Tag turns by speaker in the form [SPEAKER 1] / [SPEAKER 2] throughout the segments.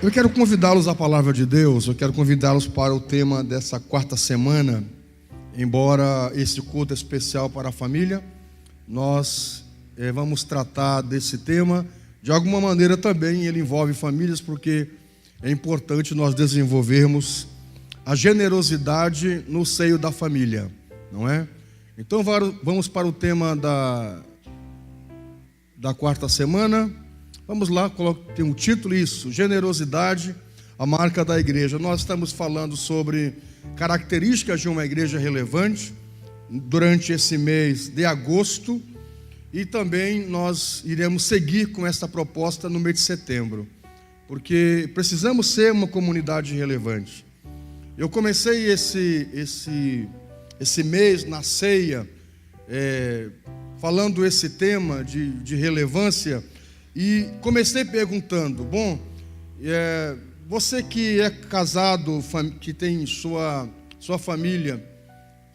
[SPEAKER 1] Eu quero convidá-los à palavra de Deus, eu quero convidá-los para o tema dessa quarta semana. Embora esse culto é especial para a família, nós vamos tratar desse tema. De alguma maneira também ele envolve famílias, porque é importante nós desenvolvermos a generosidade no seio da família, não é? Então vamos para o tema da quarta semana. Vamos lá, tem um título isso, generosidade, a marca da igreja. Nós estamos falando sobre características de uma igreja relevante durante esse mês de agosto, e também nós iremos seguir com essa proposta no mês de setembro, porque precisamos ser uma comunidade relevante. Eu comecei esse mês na ceia, falando esse tema de relevância, e comecei perguntando, você que é casado, que tem sua família,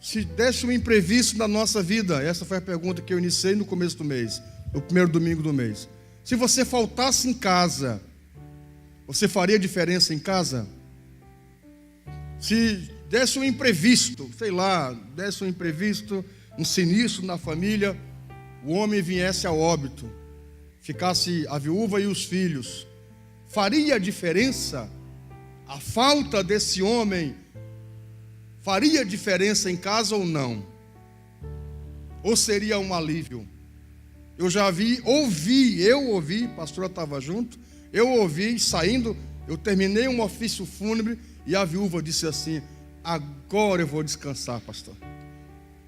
[SPEAKER 1] se desse um imprevisto na nossa vida, essa foi a pergunta que eu iniciei no começo do mês, no primeiro domingo do mês. Se você faltasse em casa, você faria diferença em casa? Se desse um imprevisto, um sinistro na família, o homem viesse a óbito, ficasse a viúva e os filhos, faria diferença? A falta desse homem faria diferença em casa ou não? Ou seria um alívio? Eu já ouvi, a pastora estava junto, eu ouvi saindo, eu terminei um ofício fúnebre e a viúva disse assim: agora eu vou descansar, pastor,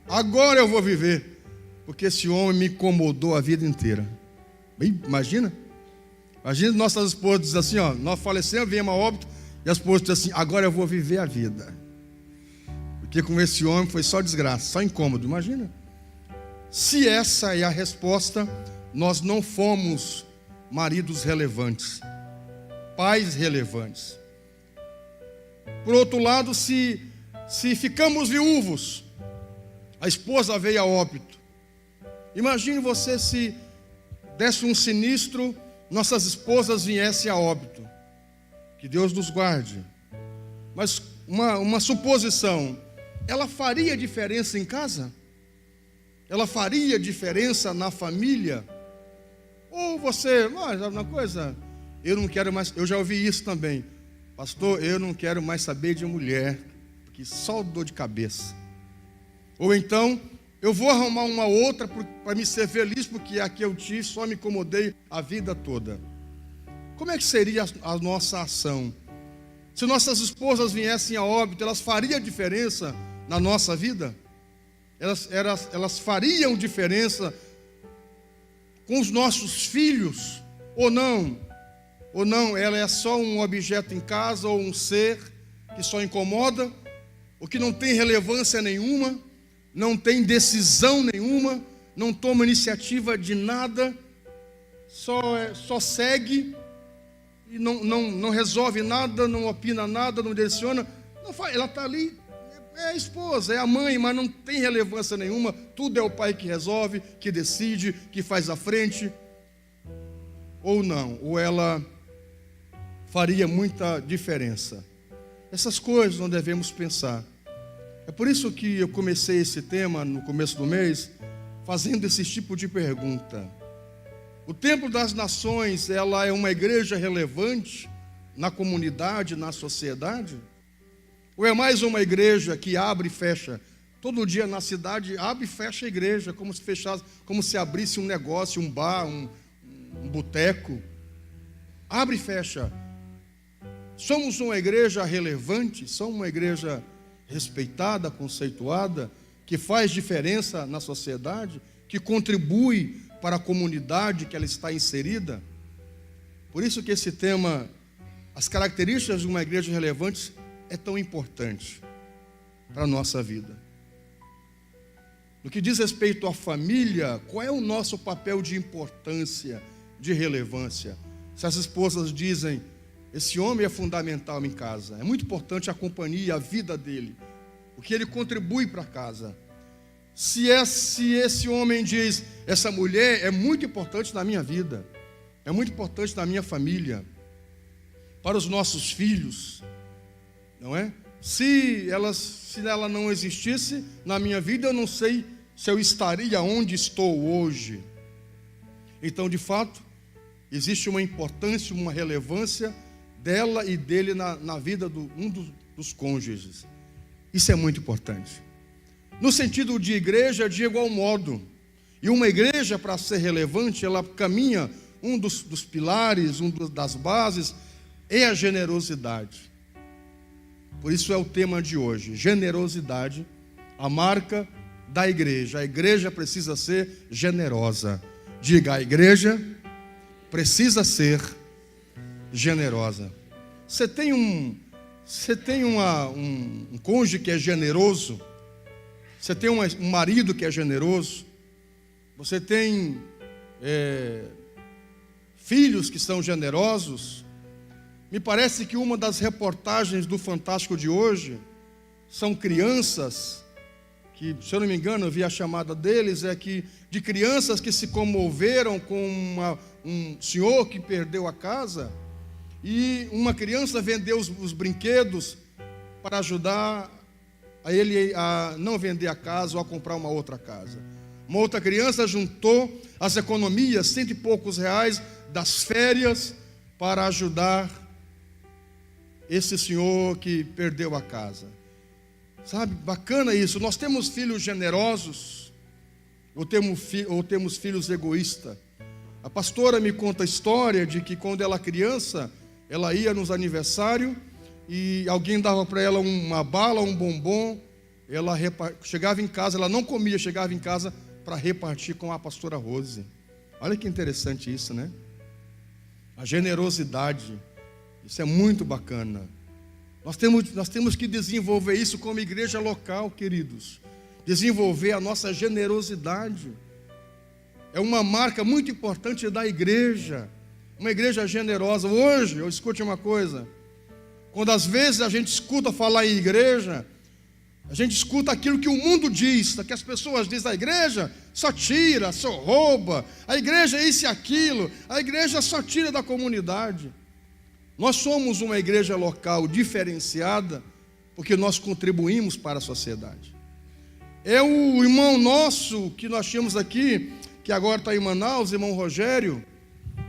[SPEAKER 1] agora eu vou viver, porque esse homem me incomodou a vida inteira. Imagina nossas esposas dizem assim, nós falecemos, viemos a óbito, e a esposa diz assim: agora eu vou viver a vida, porque com esse homem foi só desgraça, só incômodo. Imagina. Se essa é a resposta, nós não fomos maridos relevantes, pais relevantes. Por outro lado, se ficamos viúvos, a esposa veio a óbito, imagine você se desse um sinistro, nossas esposas viessem a óbito. Que Deus nos guarde. Mas uma suposição, ela faria diferença em casa? Ela faria diferença na família? Ou você, sabe uma coisa? Eu não quero mais, eu já ouvi isso também. Pastor, eu não quero mais saber de mulher, porque só dor de cabeça. Ou então, eu vou arrumar uma outra para me ser feliz, porque aqui eu tive, só me incomodei a vida toda. Como é que seria a nossa ação? Se nossas esposas viessem a óbito, elas fariam diferença na nossa vida? Elas fariam diferença com os nossos filhos? Ou não? Ou não, ela é só um objeto em casa, ou um ser que só incomoda, ou que não tem relevância nenhuma, não tem decisão nenhuma, não toma iniciativa de nada, só segue e não resolve nada, não opina nada, não direciona, não faz, ela está ali, é a esposa, é a mãe, mas não tem relevância nenhuma, tudo é o pai que resolve, que decide, que faz a frente. Ou não, ou ela faria muita diferença. Essas coisas não devemos pensar. É por isso que eu comecei esse tema no começo do mês, fazendo esse tipo de pergunta. O Templo das Nações, ela é uma igreja relevante na comunidade, na sociedade? Ou é mais uma igreja que abre e fecha? Todo dia na cidade abre e fecha a igreja, como se abrisse um negócio, um bar, um boteco. Abre e fecha. Somos uma igreja relevante? Somos uma igreja respeitada, conceituada, que faz diferença na sociedade, que contribui para a comunidade que ela está inserida? Por isso que esse tema, as características de uma igreja relevante, é tão importante para a nossa vida. No que diz respeito à família, qual é o nosso papel de importância, de relevância? Se as esposas dizem: esse homem é fundamental em casa, é muito importante a companhia, a vida dele, o que ele contribui para a casa. Se esse homem diz: essa mulher é muito importante na minha vida, é muito importante na minha família, para os nossos filhos, não é? Se ela não existisse na minha vida, eu não sei se eu estaria onde estou hoje. Então, de fato, existe uma importância, uma relevância dela e dele na vida dos cônjuges. Isso é muito importante. No sentido de igreja, de igual modo. E uma igreja, para ser relevante, ela caminha, um dos pilares, das bases, é a generosidade. Por isso é o tema de hoje, generosidade, a marca da igreja. A igreja precisa ser generosa. Diga, a igreja precisa ser generosa. Você tem um cônjuge que é generoso? Você tem um marido que é generoso? Você tem filhos que são generosos? Me parece que uma das reportagens do Fantástico de hoje são crianças que, se eu não me engano, eu vi a chamada deles, de crianças que se comoveram com um senhor que perdeu a casa, e uma criança vendeu os brinquedos para ajudar a ele a não vender a casa ou a comprar uma outra casa. Uma outra criança juntou as economias, R$100 e poucos das férias, para ajudar esse senhor que perdeu a casa. Sabe, bacana isso. Nós temos filhos generosos ou temos filhos egoístas. A pastora me conta a história de que quando ela criança, ela ia nos aniversários e alguém dava para ela uma bala, um bombom. Ela chegava em casa, ela não comia, chegava em casa para repartir com a pastora Rose. Olha que interessante isso, né? A generosidade. Isso é muito bacana. Nós temos que desenvolver isso como igreja local, queridos. Desenvolver a nossa generosidade. É uma marca muito importante da igreja. Uma igreja generosa. Hoje, eu escute uma coisa. Quando às vezes a gente escuta falar em igreja, a gente escuta aquilo que o mundo diz, que as pessoas dizem: a igreja só tira, só rouba, a igreja é isso e aquilo, a igreja só tira da comunidade. Nós somos uma igreja local diferenciada, porque nós contribuímos para a sociedade. É o irmão nosso que nós tínhamos aqui, que agora está em Manaus, irmão Rogério,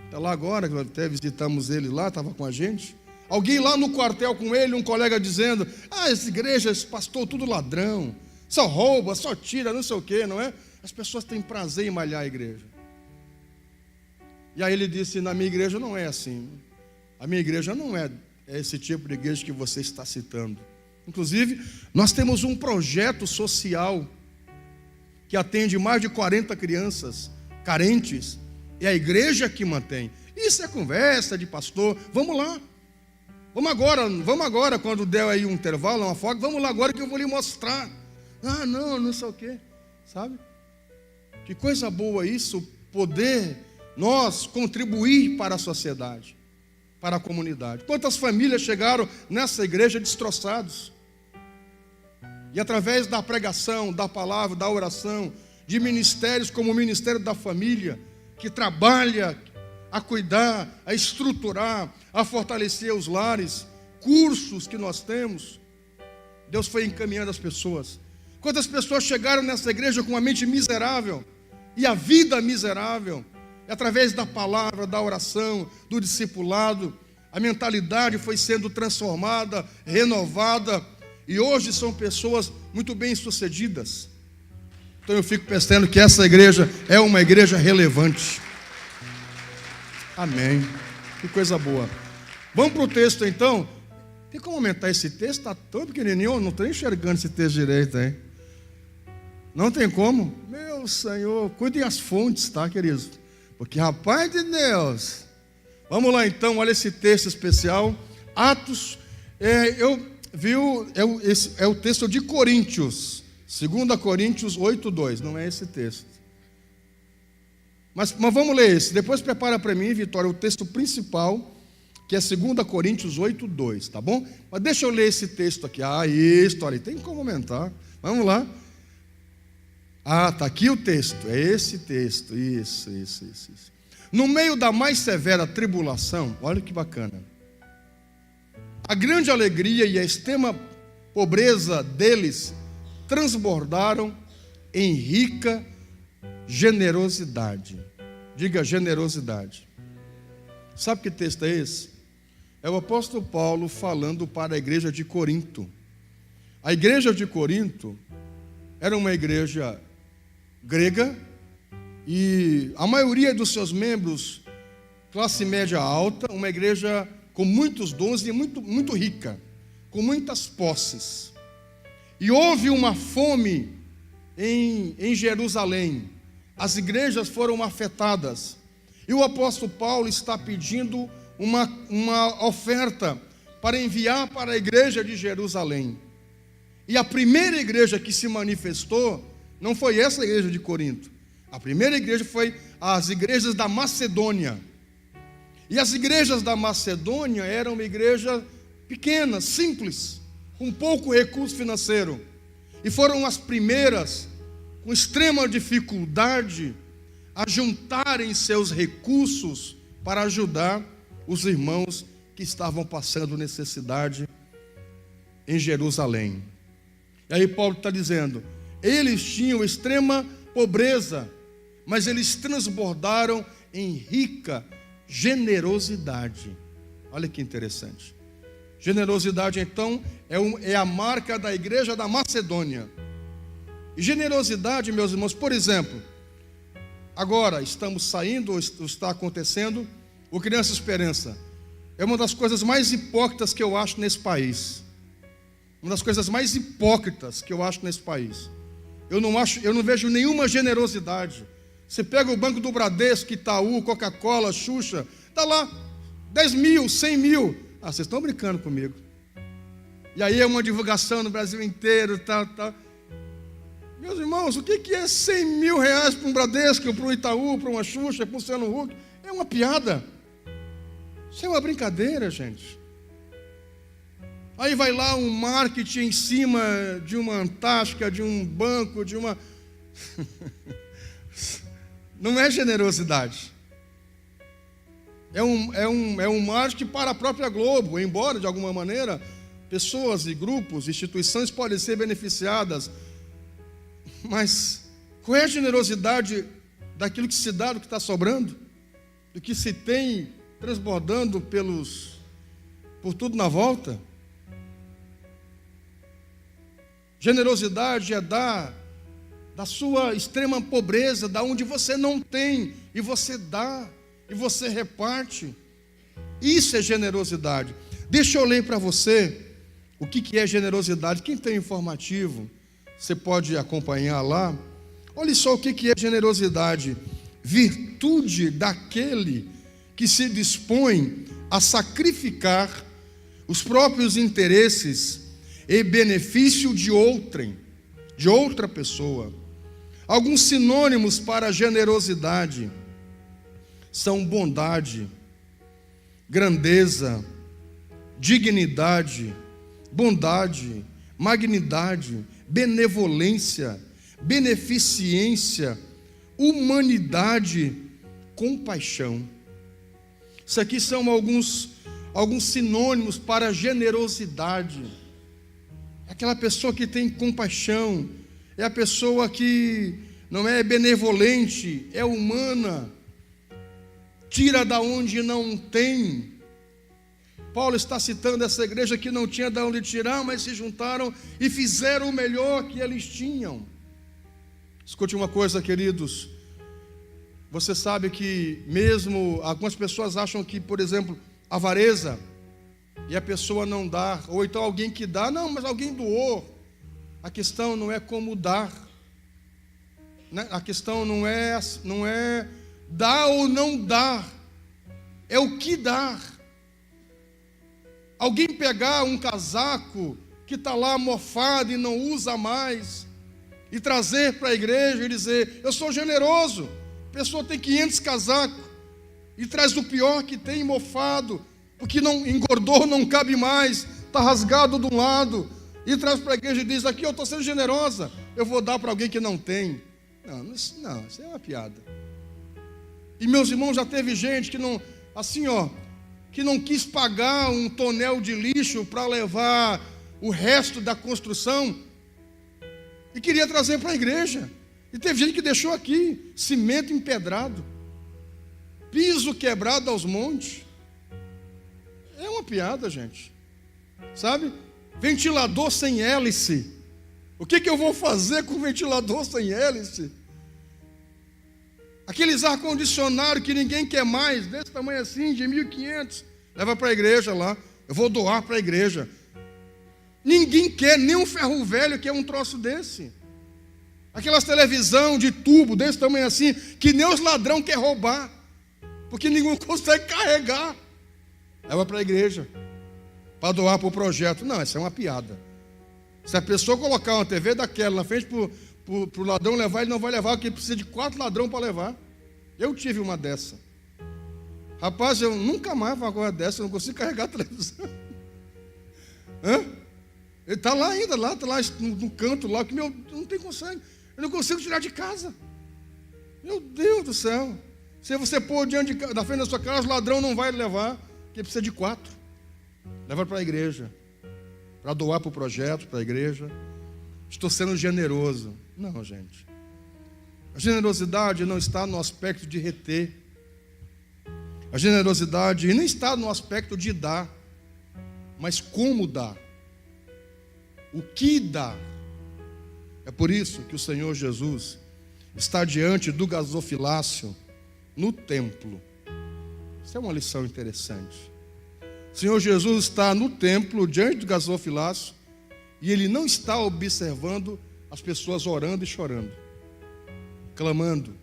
[SPEAKER 1] está lá agora, até visitamos ele lá, estava com a gente. Alguém lá no quartel com ele, um colega dizendo: essa igreja, esse pastor, tudo ladrão, só rouba, só tira, não sei o quê, não é? As pessoas têm prazer em malhar a igreja. E aí ele disse: na minha igreja não é assim. A minha igreja não é esse tipo de igreja que você está citando. Inclusive, nós temos um projeto social que atende mais de 40 crianças carentes. É a igreja que mantém. Isso é conversa de pastor. Vamos lá. Vamos agora, quando der aí um intervalo, uma folga, vamos lá agora que eu vou lhe mostrar. Não sei o quê. Sabe? Que coisa boa isso, poder nós contribuir para a sociedade, para a comunidade. Quantas famílias chegaram nessa igreja destroçados? E através da pregação, da palavra, da oração, de ministérios como o Ministério da Família, que trabalha a cuidar, a estruturar, a fortalecer os lares, cursos que nós temos, Deus foi encaminhando as pessoas. Quantas pessoas chegaram nessa igreja com a mente miserável e a vida miserável? E através da palavra, da oração, do discipulado, a mentalidade foi sendo transformada, renovada, e hoje são pessoas muito bem-sucedidas. Então eu fico pensando que essa igreja é uma igreja relevante. Amém. Que coisa boa. Vamos para o texto então. Tem como aumentar esse texto? Está tão pequenininho, eu não estou enxergando esse texto direito, hein? Não tem como? Meu Senhor, cuidem as fontes, tá, queridos? Porque, rapaz de Deus. Vamos lá então, olha esse texto especial. Atos, esse é o texto de Coríntios. 2 Coríntios 8:2, não é esse texto. Mas vamos ler esse. Depois prepara para mim, Vitória, o texto principal, que é 2 Coríntios 8:2, tá bom? Mas deixa eu ler esse texto aqui. História, tem como aumentar. Vamos lá. Está aqui o texto. É esse texto. Isso. No meio da mais severa tribulação, olha que bacana. A grande alegria e a extrema pobreza deles transbordaram em rica generosidade. Diga generosidade. Sabe que texto é esse? É o apóstolo Paulo falando para a igreja de Corinto. A igreja de Corinto era uma igreja grega e a maioria dos seus membros, classe média alta, uma igreja com muitos dons e muito rica, com muitas posses. E houve uma fome em Jerusalém. As igrejas foram afetadas. E o apóstolo Paulo está pedindo uma oferta para enviar para a igreja de Jerusalém. E a primeira igreja que se manifestou não foi essa igreja de Corinto. A primeira igreja foi as igrejas da Macedônia. E as igrejas da Macedônia eram uma igreja pequena, simples, com pouco recurso financeiro. E foram as primeiras, com extrema dificuldade, a juntarem seus recursos para ajudar os irmãos que estavam passando necessidade em Jerusalém. E aí Paulo está dizendo, eles tinham extrema pobreza, mas eles transbordaram em rica generosidade. Olha que interessante. Generosidade, então, é a marca da igreja da Macedônia. E generosidade, meus irmãos, por exemplo, agora estamos saindo, ou está acontecendo, o Criança Esperança. É uma das coisas mais hipócritas que eu acho nesse país. Uma das coisas mais hipócritas que eu acho nesse país. Eu não vejo nenhuma generosidade. Você pega o Banco do Bradesco, Itaú, Coca-Cola, Xuxa, está lá, 10 mil, 100 mil. Ah, vocês estão brincando comigo. E aí é uma divulgação no Brasil inteiro, tal. Meus irmãos, o que é 100 mil reais para um Bradesco, para um Itaú, para uma Xuxa, para um Luciano Huck? É uma piada. Isso é uma brincadeira, gente. Aí vai lá um marketing em cima de uma Antártica, de um banco, de uma... Não é generosidade. É um marketing para a própria Globo, embora, de alguma maneira, pessoas e grupos, instituições podem ser beneficiadas. Mas qual é a generosidade daquilo que se dá, do que está sobrando? Do que se tem transbordando por tudo na volta? Generosidade é dar da sua extrema pobreza, da onde você não tem, e você dá, e você reparte. Isso é generosidade. Deixa eu ler para você o que é generosidade. Quem tem informativo, você pode acompanhar lá. Olha só o que é generosidade. Virtude daquele que se dispõe a sacrificar os próprios interesses em benefício de outra pessoa. Alguns sinônimos para generosidade são bondade, grandeza, dignidade, bondade, magnidade, benevolência, beneficência, humanidade, compaixão. Isso aqui são alguns sinônimos para generosidade. Aquela pessoa que tem compaixão, é a pessoa que não é benevolente, é humana, tira da onde não tem. Paulo está citando essa igreja que não tinha de onde tirar, mas se juntaram e fizeram o melhor que eles tinham. Escute uma coisa, queridos. Você sabe que mesmo algumas pessoas acham que, por exemplo, avareza, e a pessoa não dá, ou então alguém que dá, não, mas alguém doou. A questão não é como dar, né? A questão não é dar ou não dar, é o que dar. Alguém pegar um casaco que está lá mofado e não usa mais, e trazer para a igreja e dizer, eu sou generoso. A pessoa tem 500 casacos, e traz o pior que tem mofado, porque não engordou, não cabe mais, está rasgado de um lado, e traz para a igreja e diz, aqui eu estou sendo generosa, eu vou dar para alguém que não tem. Não, isso é uma piada. E meus irmãos, já teve gente que não, assim que não quis pagar um tonel de lixo para levar o resto da construção e queria trazer para a igreja. E teve gente que deixou aqui cimento empedrado, piso quebrado aos montes. É uma piada, gente. Sabe? Ventilador sem hélice. O que eu vou fazer com ventilador sem hélice? Aqueles ar-condicionado que ninguém quer mais, desse tamanho assim, de 1.500, leva para a igreja lá. Eu vou doar para a igreja. Ninguém quer, nem um ferro velho quer um troço desse. Aquelas televisão de tubo, desse tamanho assim, que nem os ladrão quer roubar, porque ninguém consegue carregar. Leva para a igreja, para doar para o projeto. Não, isso é uma piada. Se a pessoa colocar uma TV daquela na frente para o ladrão levar, ele não vai levar, porque precisa de 4 ladrões para levar. Eu tive uma dessa. Rapaz, eu nunca mais vou agora dessa, eu não consigo carregar a televisão. Hã? Ele está lá ainda, está lá no canto, lá, que não tem consegue. Eu não consigo tirar de casa. Meu Deus do céu. Se você pôr da frente da sua casa, o ladrão não vai levar, porque precisa de 4. Leva para a igreja, para doar para o projeto, para a igreja. Estou sendo generoso. Não, gente. A generosidade não está no aspecto de reter. A generosidade nem está no aspecto de dar, mas como dar. O que dar. É por isso que o Senhor Jesus está diante do gasofilácio no templo. Isso é uma lição interessante. O Senhor Jesus está no templo, diante do gasofilácio, e Ele não está observando as pessoas orando e chorando, clamando.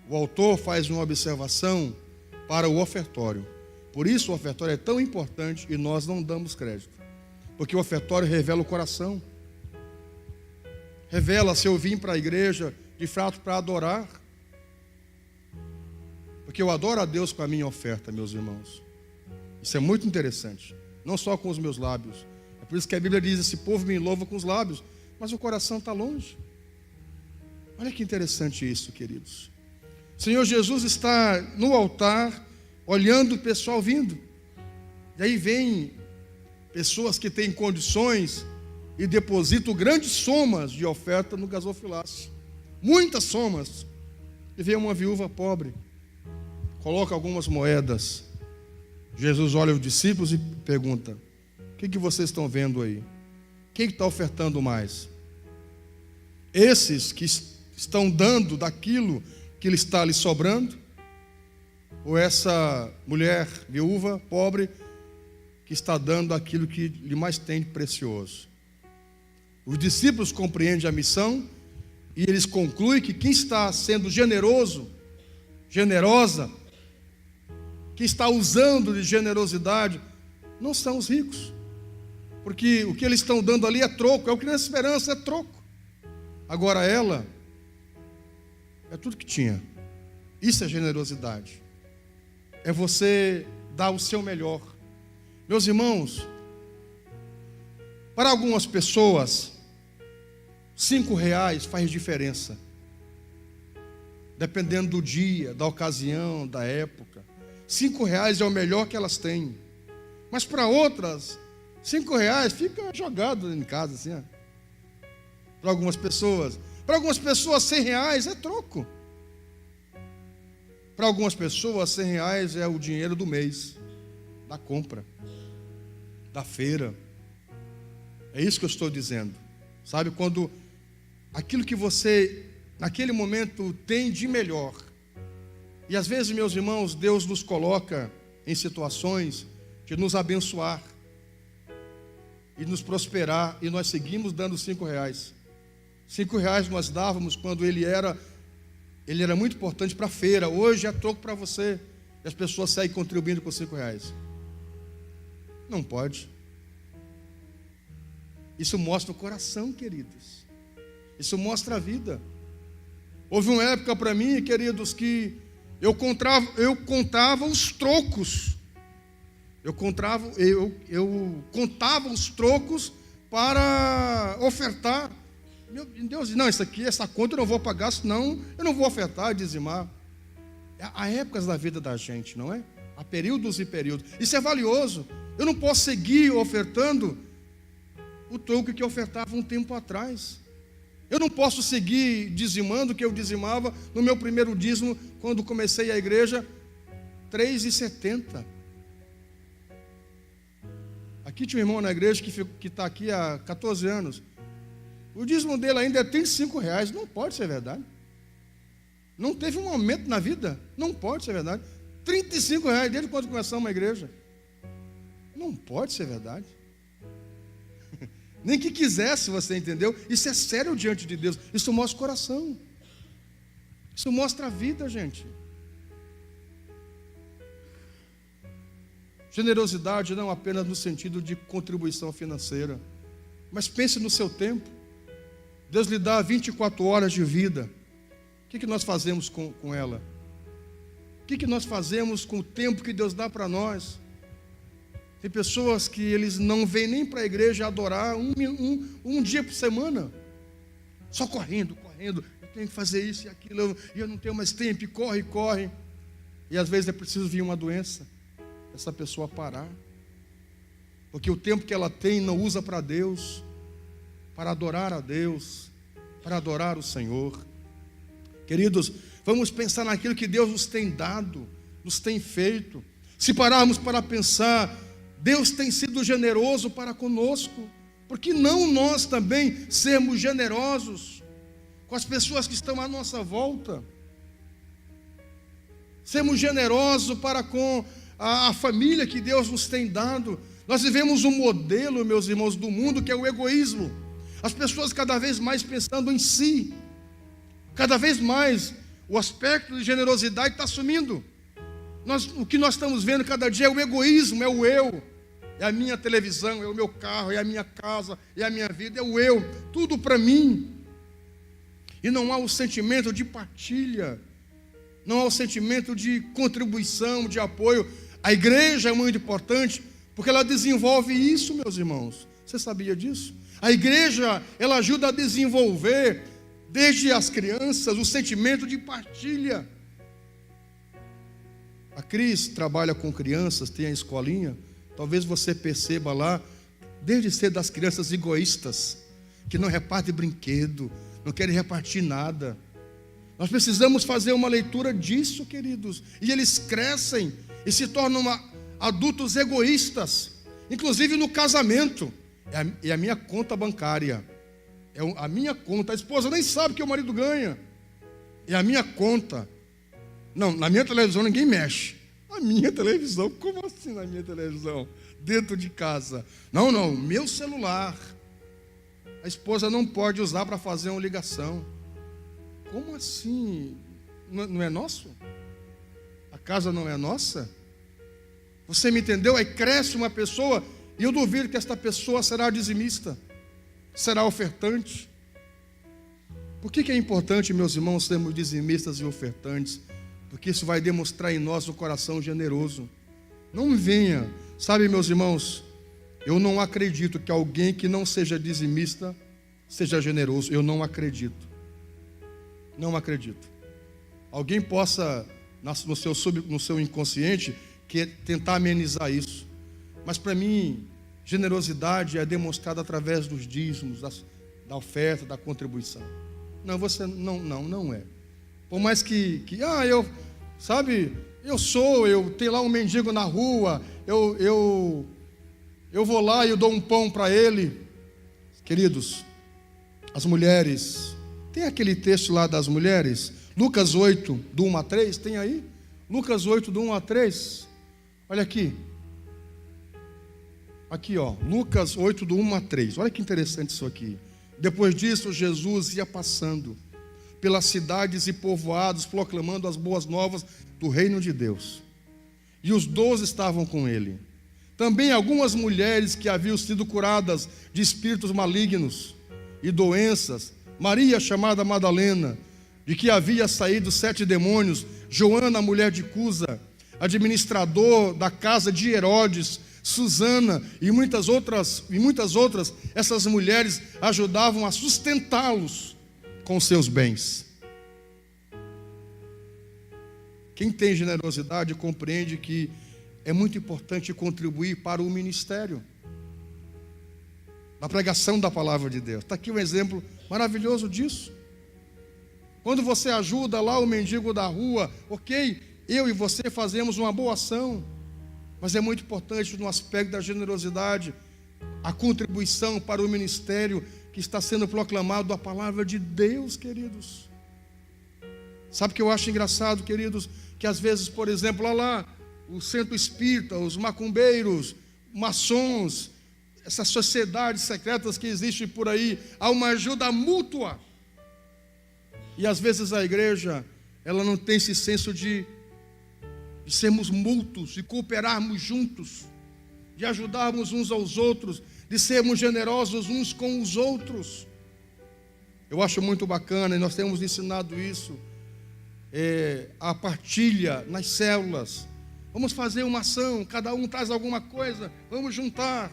[SPEAKER 1] O autor faz uma observação para o ofertório. Por isso o ofertório é tão importante e nós não damos crédito. Porque o ofertório revela o coração. Revela se eu vim para a igreja de fato para adorar. Porque eu adoro a Deus com a minha oferta, meus irmãos. Isso é muito interessante. Não só com os meus lábios. É por isso que a Bíblia diz: esse povo me louva com os lábios, mas o coração está longe. Olha que interessante isso, queridos. O Senhor Jesus está no altar, olhando o pessoal vindo. E aí vem pessoas que têm condições e depositam grandes somas de oferta no gasofilácio. Muitas somas. E vem uma viúva pobre, coloca algumas moedas. Jesus olha os discípulos e pergunta: o que vocês estão vendo aí? Quem está ofertando mais? Esses que estão dando daquilo que lhe está lhe sobrando? Ou essa mulher viúva, pobre, que está dando aquilo que lhe mais tem de precioso? Os discípulos compreendem a missão e eles concluem que quem está sendo generoso, generosa, quem está usando de generosidade, não são os ricos. Porque o que eles estão dando ali é troco, é o que Criança Esperança, é troco. Agora ela, é tudo que tinha. Isso é generosidade. É você dar o seu melhor. Meus irmãos, para algumas pessoas, R$5 faz diferença. Dependendo do dia, da ocasião, da época. R$5 é o melhor que elas têm. Mas para outras, R$5 fica jogado em casa assim, ó. Para algumas pessoas. Para algumas pessoas, R$100 é troco. Para algumas pessoas, R$100 é o dinheiro do mês, da compra, da feira. É isso que eu estou dizendo. Sabe, quando aquilo que você, naquele momento, tem de melhor. E às vezes, meus irmãos, Deus nos coloca em situações de nos abençoar e nos prosperar, e nós seguimos dando R$5. R$5 nós dávamos quando ele era muito importante para a feira. Hoje é troco para você. E as pessoas saem contribuindo com R$5. Não pode. Isso mostra o coração, queridos. Isso mostra a Houve uma época para mim, queridos, que eu contava os trocos. Eu contava os trocos para ofertar. Meu Deus, não, essa conta eu não vou pagar, senão eu não vou ofertar, dizimar. Há épocas da vida da gente, não é? Há períodos e períodos. Isso é valioso. Eu não posso seguir ofertando o troco que eu ofertava um tempo atrás. Eu não posso seguir dizimando o que eu dizimava no meu primeiro dízimo, quando comecei a igreja, R$3,70. Aqui tinha um irmão na igreja que está aqui há 14 anos. O dízimo dele ainda é R$35. Não pode ser verdade. Não teve um aumento na vida. Não pode ser verdade. R$35 desde quando começamos a igreja. Não pode ser verdade. Nem que quisesse, você entendeu? Isso é sério diante de Deus. Isso mostra o coração. Isso mostra a vida, gente. Generosidade não apenas no sentido de contribuição financeira, mas pense no seu tempo. Deus lhe dá 24 horas de vida. O que nós fazemos com ela? O que nós fazemos com o tempo que Deus dá para nós? Tem pessoas que eles não vêm nem para a igreja adorar um dia por semana. Só correndo. Eu tenho que fazer isso e aquilo, e eu não tenho mais tempo, e corre. E às vezes é preciso vir uma doença, essa pessoa parar. Porque o tempo que ela tem não usa para Deus, para adorar a Deus, para adorar o Senhor. Queridos, vamos pensar naquilo que Deus nos tem dado, nos tem feito. Se pararmos para pensar, Deus tem sido generoso para conosco. Por que não nós também sermos generosos com as pessoas que estão à nossa volta? Sermos generosos para com a família que Deus nos tem dado. Nós vivemos um modelo, meus irmãos, do mundo, que é o egoísmo. As pessoas cada vez mais pensando em si. Cada vez mais o aspecto de generosidade está sumindo. O que nós estamos vendo cada dia é o egoísmo, é o eu. É a minha televisão, é o meu carro, é a minha casa, é a minha vida, é o eu. Tudo para mim. E não há o sentimento de partilha. Não há o sentimento de contribuição, de apoio. A igreja é muito importante, porque ela desenvolve isso, meus irmãos. Você sabia disso? A igreja, ela ajuda a desenvolver, desde as crianças, o sentimento de partilha. A Cris trabalha com crianças, tem a escolinha. Talvez você perceba lá, desde cedo, das crianças egoístas, que não repartem brinquedo, não querem repartir nada. Nós precisamos fazer uma leitura disso, queridos. E eles crescem e se tornam adultos egoístas, inclusive no casamento. É a minha conta bancária. É a minha conta. A esposa nem sabe que o marido ganha. É a minha conta. Não, na minha televisão ninguém mexe. A minha televisão? Como assim na minha televisão? Dentro de casa. Não, meu celular. A esposa não pode usar para fazer uma ligação. Como assim? Não é nosso? A casa não é nossa? Você me entendeu? Aí cresce uma pessoa, e eu duvido que esta pessoa será dizimista, será ofertante. Por que é importante, meus irmãos, sermos dizimistas e ofertantes? Porque isso vai demonstrar em nós um coração generoso. Não venha, sabe, meus irmãos, eu não acredito que alguém que não seja dizimista seja generoso. Eu não acredito. Não acredito. Alguém possa, no seu inconsciente, tentar amenizar isso. Mas para mim, generosidade é demonstrada através dos dízimos, da oferta, da contribuição. Não, você não é. Por mais que eu tenho lá um mendigo na rua, eu vou lá e eu dou um pão para ele. Queridos, as mulheres, tem aquele texto lá das mulheres, Lucas 8, do 1 a 3, tem aí? Lucas 8, do 1 a 3, olha aqui. Aqui, ó, Lucas 8, do 1 a 3, olha que interessante isso aqui. Depois disso, Jesus ia passando pelas cidades e povoados, proclamando as boas novas do reino de Deus. E os 12 estavam com ele. Também algumas mulheres que haviam sido curadas de espíritos malignos e doenças, Maria, chamada Madalena, de que havia saído 7 demônios, Joana, mulher de Cusa, administrador da casa de Herodes, Susana e muitas outras, essas mulheres ajudavam a sustentá-los com seus bens. Quem tem generosidade compreende que é muito importante contribuir para o ministério da pregação da palavra de Deus. Está aqui um exemplo maravilhoso disso. Quando você ajuda lá o mendigo da rua, ok, eu e você fazemos uma boa ação, mas é muito importante no aspecto da generosidade, a contribuição para o ministério que está sendo proclamado a palavra de Deus, queridos. Sabe o que eu acho engraçado, queridos? Que às vezes, por exemplo, lá o centro espírita, os macumbeiros, maçons, essas sociedades secretas que existem por aí, há uma ajuda mútua. E às vezes a igreja, ela não tem esse senso de sermos mútuos, de cooperarmos juntos, de ajudarmos uns aos outros, de sermos generosos uns com os outros. Eu acho muito bacana, e nós temos ensinado isso, a partilha nas células. Vamos fazer uma ação, cada um traz alguma coisa, vamos juntar.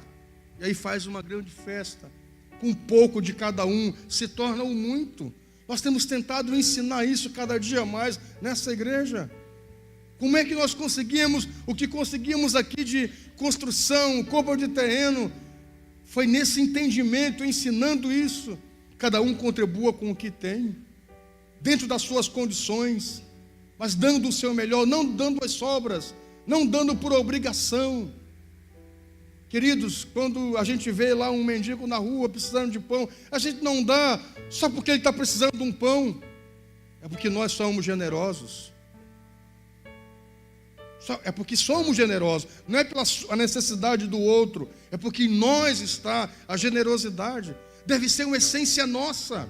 [SPEAKER 1] E aí faz uma grande festa, com um pouco de cada um, se torna um muito. Nós temos tentado ensinar isso cada dia mais nessa igreja. Como é que nós conseguimos o que conseguimos aqui de construção, compra de terreno? Foi nesse entendimento, ensinando isso. Cada um contribua com o que tem, dentro das suas condições, mas dando o seu melhor, não dando as sobras, não dando por obrigação. Queridos, quando a gente vê lá um mendigo na rua precisando de pão, a gente não dá só porque ele está precisando de um pão, é porque nós somos generosos. É porque somos generosos, não é pela necessidade do outro, é porque em nós está a generosidade. Deve ser uma essência nossa,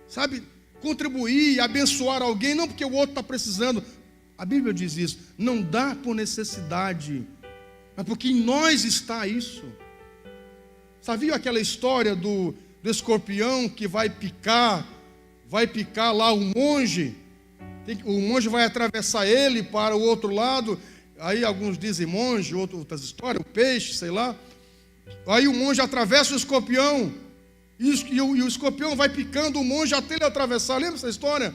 [SPEAKER 1] sabe? Contribuir, abençoar alguém, não porque o outro está precisando. A Bíblia diz isso, não dá por necessidade, mas porque em nós está isso. Sabia aquela história do escorpião que vai picar lá um monge? O monge vai atravessar ele para o outro lado. Aí alguns dizem monge, outras histórias, o peixe, sei lá. Aí o monge atravessa o escorpião, e o escorpião vai picando o monge até ele atravessar. Lembra essa história?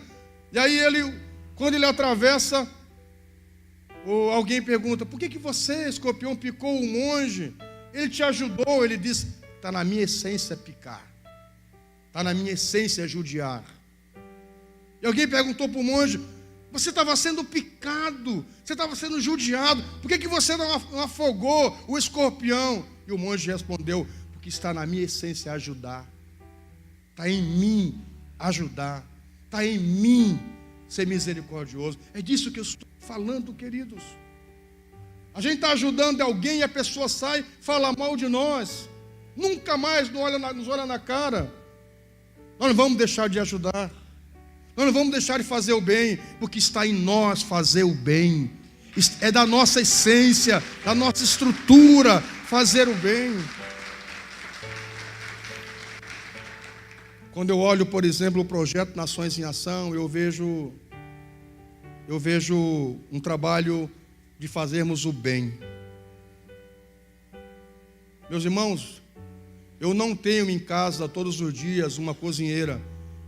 [SPEAKER 1] E aí quando ele atravessa, alguém pergunta: por que você, escorpião, picou o monge? Ele te ajudou. Ele diz: está na minha essência picar, está na minha essência judiar. E alguém perguntou para o monge: você estava sendo picado, você estava sendo judiado, por que você não afogou o escorpião? E o monge respondeu: porque está na minha essência ajudar, está em mim ajudar, está em mim ser misericordioso. É disso que eu estou falando, queridos. A gente está ajudando alguém e a pessoa sai, fala mal de nós, nunca mais nos olha na cara. Nós não vamos deixar de ajudar, nós não vamos deixar de fazer o bem, porque está em nós fazer o bem. É da nossa essência, da nossa estrutura, fazer o bem. Quando eu olho, por exemplo, o projeto Nações em Ação, eu vejo um trabalho de fazermos o bem. Meus irmãos, eu não tenho em casa todos os dias uma cozinheira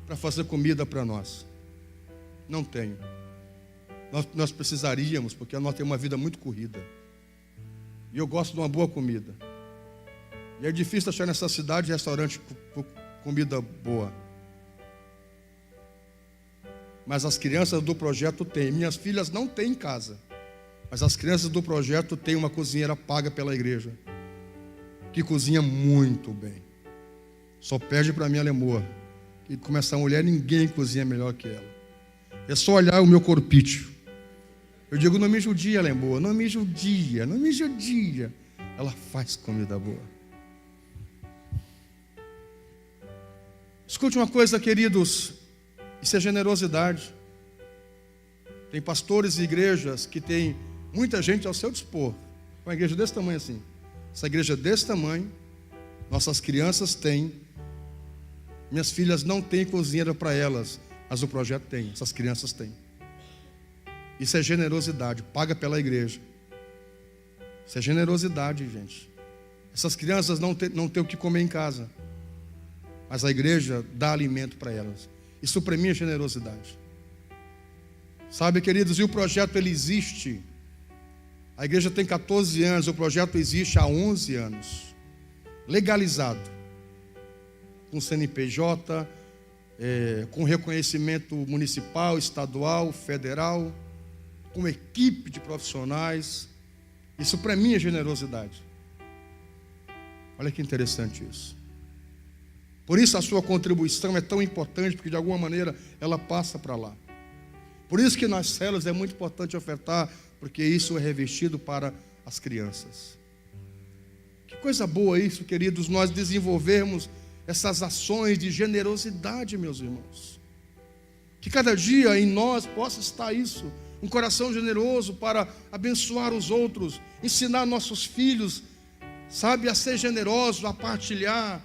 [SPEAKER 1] para fazer comida para nós. Não tenho. Nós precisaríamos, porque nós temos uma vida muito corrida. E eu gosto de uma boa comida. E é difícil achar nessa cidade restaurante com comida boa. Mas as crianças do projeto têm. Minhas filhas não têm em casa, mas as crianças do projeto têm uma cozinheira paga pela igreja, que cozinha muito bem. Só perde para minha lemoa, que como essa mulher, ninguém cozinha melhor que ela. É só olhar o meu corpício. Eu digo: não me judia, lemoa, não me judia, não me judia. Ela faz comida boa. Escute uma coisa, queridos, isso é generosidade. Tem pastores e igrejas que têm muita gente ao seu dispor. Uma igreja desse tamanho assim. Essa igreja desse tamanho, nossas crianças têm. Minhas filhas não têm cozinheira para elas, mas o projeto tem, essas crianças têm. Isso é generosidade, paga pela igreja. Isso é generosidade, gente. Essas crianças não têm o que comer em casa, mas a igreja dá alimento para elas. Isso para mim é generosidade. Sabe, queridos, e o projeto ele existe A igreja tem 14 anos, o projeto existe há 11 anos. Legalizado. Com CNPJ, com reconhecimento municipal, estadual, federal, com equipe de profissionais. Isso para mim é generosidade. Olha que interessante isso. Por isso a sua contribuição é tão importante, porque de alguma maneira ela passa para lá. Por isso que nas células é muito importante ofertar, porque isso é revestido para as crianças. Que coisa boa isso, queridos, nós desenvolvermos essas ações de generosidade, meus irmãos. Que cada dia em nós possa estar isso, um coração generoso para abençoar os outros, ensinar nossos filhos, sabe, a ser generoso, a partilhar,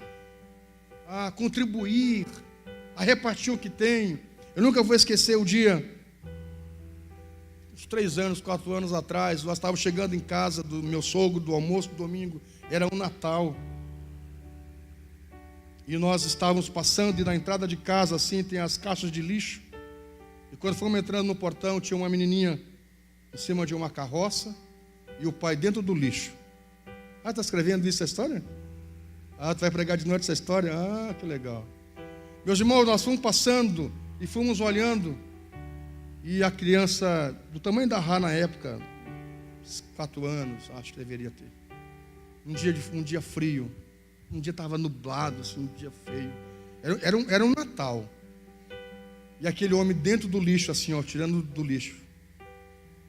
[SPEAKER 1] a contribuir, a repartir o que tem. Eu nunca vou esquecer o dia, uns 3 anos, 4 anos atrás, nós estávamos chegando em casa do meu sogro, do almoço do domingo, era um Natal. E nós estávamos passando, e na entrada de casa, assim, tem as caixas de lixo. E quando fomos entrando no portão, tinha uma menininha em cima de uma carroça e o pai dentro do lixo. Ah, está escrevendo isso, essa história? Ah, tu vai pregar de noite essa história? Ah, que legal. Meus irmãos, nós fomos passando e fomos olhando. E a criança, do tamanho da Rá na época, 4 anos, acho que deveria ter. Um dia frio. Um dia estava nublado, assim, um dia feio. Era um Natal. E aquele homem dentro do lixo, assim, ó, tirando do lixo.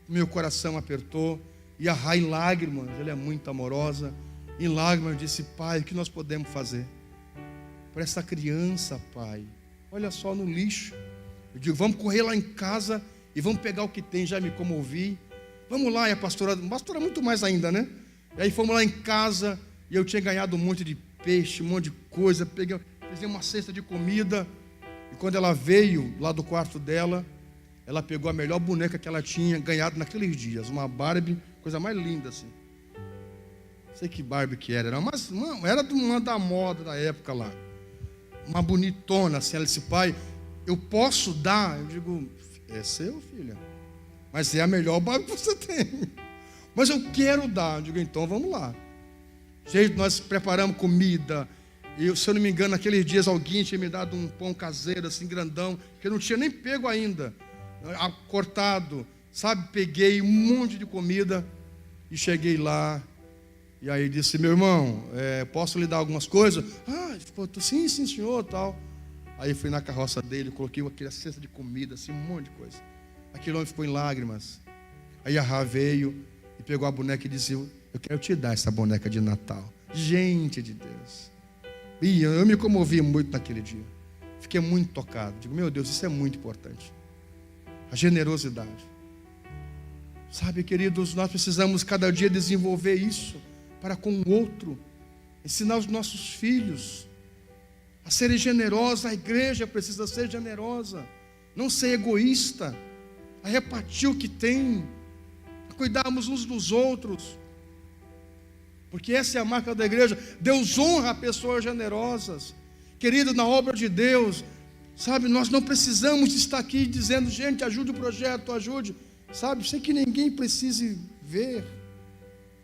[SPEAKER 1] Meu coração apertou. E a Rá, em lágrimas, ela é muito amorosa. Em lágrimas, disse: pai, o que nós podemos fazer para essa criança, pai? Olha só, no lixo. Eu digo: vamos correr lá em casa e vamos pegar o que tem. Já me comovi. Vamos lá, e a pastora muito mais ainda, né? E aí fomos lá em casa. E eu tinha ganhado um monte de peixe, um monte de coisa. Fiz uma cesta de comida. E quando ela veio lá do quarto dela, ela pegou a melhor boneca que ela tinha ganhado naqueles dias. Uma Barbie, coisa mais linda assim. Não sei que Barbie que era. Era uma da moda da época lá. Uma bonitona assim. Ela disse: pai, eu posso dar? Eu digo: é seu, filha. Mas é a melhor Barbie que você tem. Mas eu quero dar. Eu digo: então vamos lá. Gente, nós preparamos comida. E, se eu não me engano, naqueles dias alguém tinha me dado um pão caseiro, assim, grandão, que eu não tinha nem pego ainda, cortado, sabe? Peguei um monte de comida e cheguei lá. E aí disse: meu irmão, posso lhe dar algumas coisas? Ah, ele ficou: sim, senhor, tal. Aí fui na carroça dele, coloquei aquela cesta de comida, assim, um monte de coisa. Aquele homem ficou em lágrimas. Aí a Rá veio e pegou a boneca e disse: eu quero te dar essa boneca de Natal. Gente de Deus. E eu me comovi muito naquele dia. Fiquei muito tocado. Digo: meu Deus, isso é muito importante. A generosidade. Sabe, queridos, nós precisamos cada dia desenvolver isso para com o outro. Ensinar os nossos filhos a serem generosos. A igreja precisa ser generosa. Não ser egoísta. A repartir o que tem. A cuidarmos uns dos outros. Porque essa é a marca da igreja. Deus honra pessoas generosas. Querido, na obra de Deus, sabe, nós não precisamos estar aqui dizendo: gente, ajude o projeto, ajude. Sabe, sem que ninguém precise ver.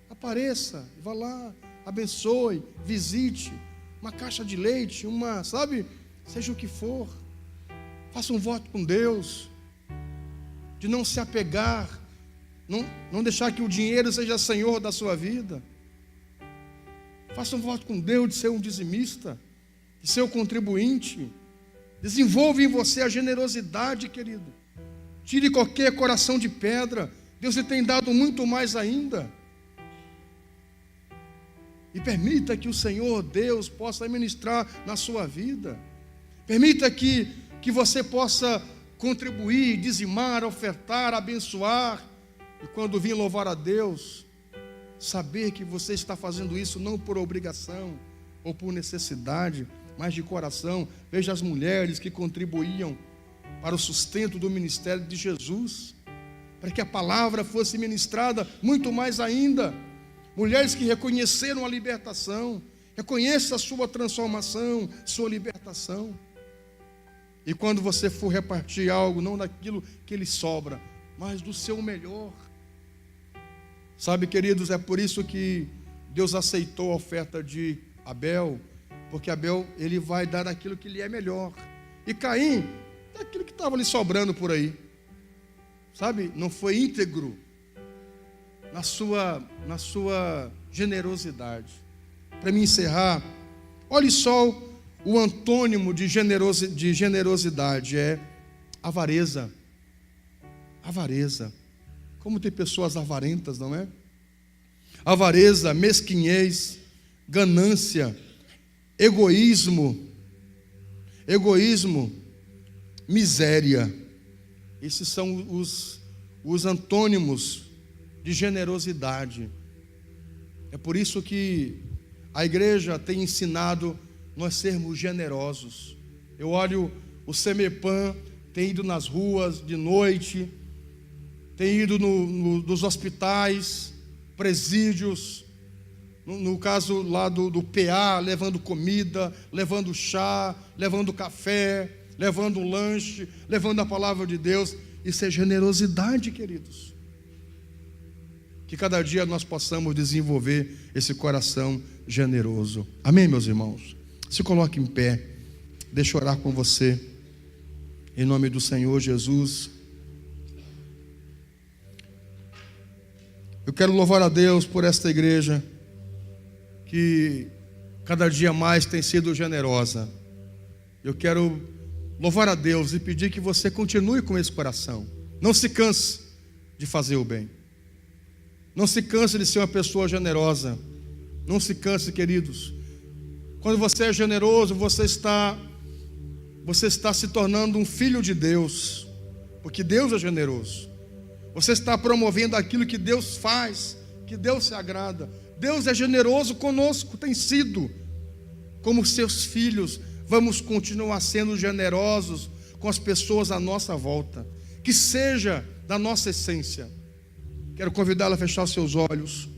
[SPEAKER 1] Apareça, vá lá, abençoe, visite. Uma caixa de leite, sabe, seja o que for. Faça um voto com Deus. De não se apegar. Não deixar que o dinheiro seja senhor da sua vida. Faça um voto com Deus de ser um dizimista, de ser um contribuinte. Desenvolva em você a generosidade, querido. Tire qualquer coração de pedra. Deus lhe tem dado muito mais ainda. E permita que o Senhor Deus possa ministrar na sua vida. Permita que você possa contribuir, dizimar, ofertar, abençoar. E quando vir louvar a Deus, saber que você está fazendo isso não por obrigação ou por necessidade, mas de coração. Veja as mulheres que contribuíam para o sustento do ministério de Jesus, para que a palavra fosse ministrada muito mais ainda. Mulheres que reconheceram a libertação, reconheça a sua transformação, sua libertação. E quando você for repartir algo, não daquilo que lhe sobra, mas do seu melhor. Sabe, queridos, é por isso que Deus aceitou a oferta de Abel, porque Abel, ele vai dar aquilo que lhe é melhor. E Caim, aquilo que estava ali sobrando por aí. Sabe, não foi íntegro na sua generosidade. Para me encerrar, olhe só o antônimo de generosidade, é avareza. Avareza. Como tem pessoas avarentas, não é? Avareza, mesquinhez, ganância, egoísmo, miséria. Esses são os antônimos de generosidade. É por isso que a igreja tem ensinado nós sermos generosos. Eu olho o Semepan, tem ido nas ruas de noite, tem ido nos hospitais, presídios, no caso lá do PA, levando comida, levando chá, levando café, levando um lanche, levando a palavra de Deus. Isso é generosidade, queridos. Que cada dia nós possamos desenvolver esse coração generoso. Amém, meus irmãos? Se coloque em pé. Deixa eu orar com você. Em nome do Senhor Jesus. Eu quero louvar a Deus por esta igreja que cada dia mais tem sido generosa. Eu quero louvar a Deus e pedir que você continue com esse coração. Não se canse de fazer o bem. Não se canse de ser uma pessoa generosa. Não se canse, queridos. Quando você é generoso, você está se tornando um filho de Deus, porque Deus é generoso. Você está promovendo aquilo que Deus faz, que Deus se agrada. Deus é generoso conosco, tem sido. Como seus filhos, vamos continuar sendo generosos com as pessoas à nossa volta. Que seja da nossa essência. Quero convidá-los a fechar os seus olhos.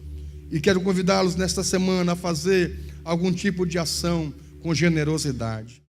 [SPEAKER 1] E quero convidá-los nesta semana a fazer algum tipo de ação com generosidade.